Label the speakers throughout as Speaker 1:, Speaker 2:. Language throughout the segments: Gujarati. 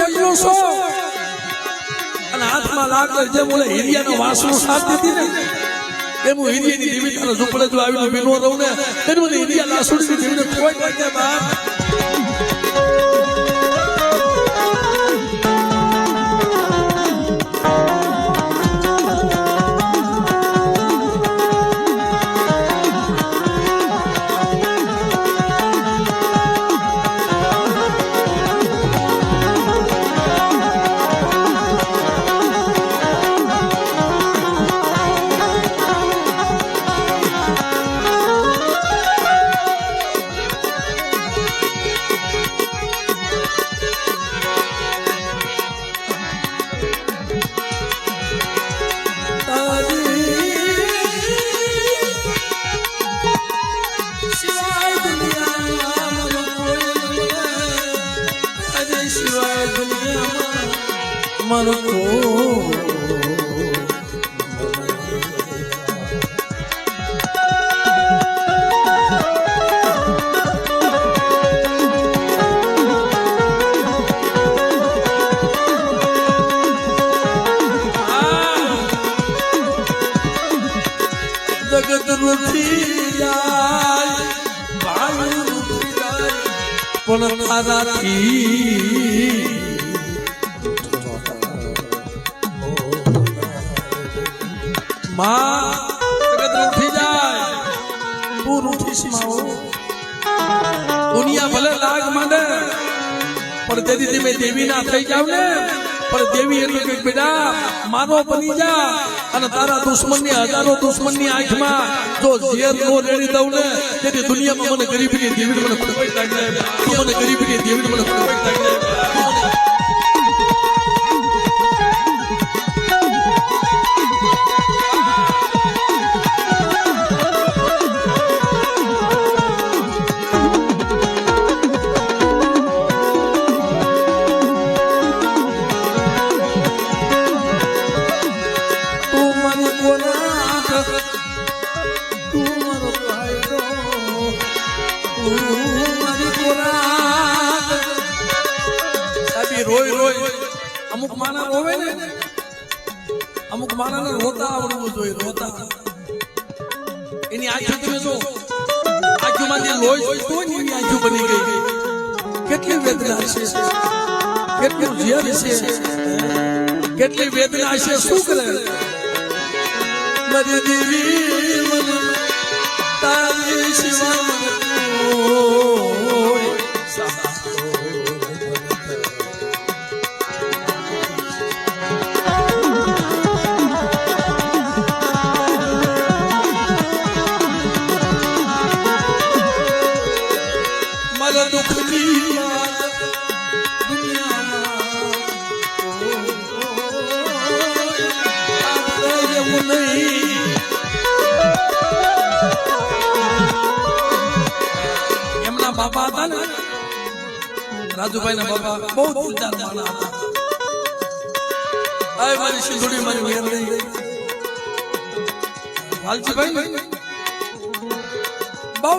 Speaker 1: એકલો છો અને હાથમાં લાકડ જે બોલે હિરિયાનો વાસણો સાથ દીધી ને એમ હું હિરિયાની દેવી તારા ઝૂંપડે જો આવીને બીનો રહું ને એને મને હિરિયા લાસુડી દેવીને કોઈ લાગે બાપ પણ તારાથી માં જગત રૂઠી જાય તું રૂઠીશ માઓ દુનિયા ભલે લાગ માંડે પણ તેથી તમે દેવી ના થઈ જાવ ને પણ દેવી એટલે કે બેટા માનો બની જા અને તારા દુશ્મનની હજારો દુશ્મનની આંખમાં જો ઝેર નો રેડી દઉં ને તેથી દુનિયામાં મને ગરીબીની દેવી મને ખૂબ જ લાગે મને ગરીબીની દેવી મને ખૂબ જ લાગે રોય રોય અમુક માના રોવે ને અમુક માનાને રોતા આવડવું જોઈએ રોતા એની આંખો તમે જો આંખોમાંથી લોહી તો એની આંખો બની ગઈ કેટલી વેદના છે કેટલું ઝેર છે કેટલી વેદના છે શું કરે મારી દેવી મને તારી સિવાય એમના બાપા હતા ને રાજુભાઈ ના બાપા બહુ દિલદાર માણા હતા આય મારી સિંધુડી મારી મેર નહીં વાલજીભાઈ બહુ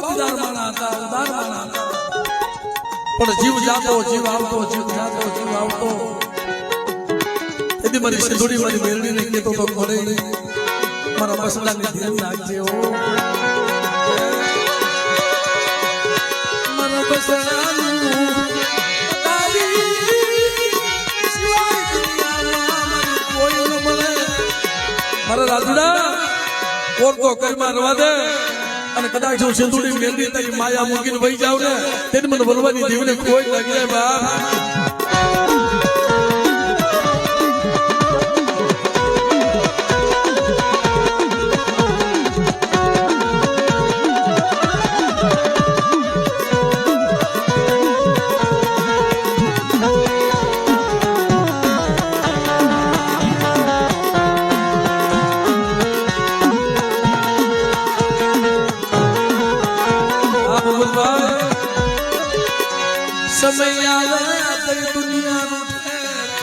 Speaker 1: દિલદાર માણા હતા ઉદાર માણા હતા પણ જીવ જાતો જીવ આવતો જીવ જાતો જીવ આવતો તેથી મારી સિંધુડી મારી મેરડી ને કેતો તો ઘરે મારા મસલાને ધ્યાન રાખજે ઓ મારા મસલાનું તારી સિવાય દુનિયામાં કોઈ ન મળે મારા રાજુડા કોર તો કઈમાં રવા દે અને કદાચ જો સિંધુડી મેરડી તારી માયા મૂકીને વહી જાવ ને તેને મને બોલવાની જીવને કોઈ લાગી જાય બાપ સમય આવે દુનિયા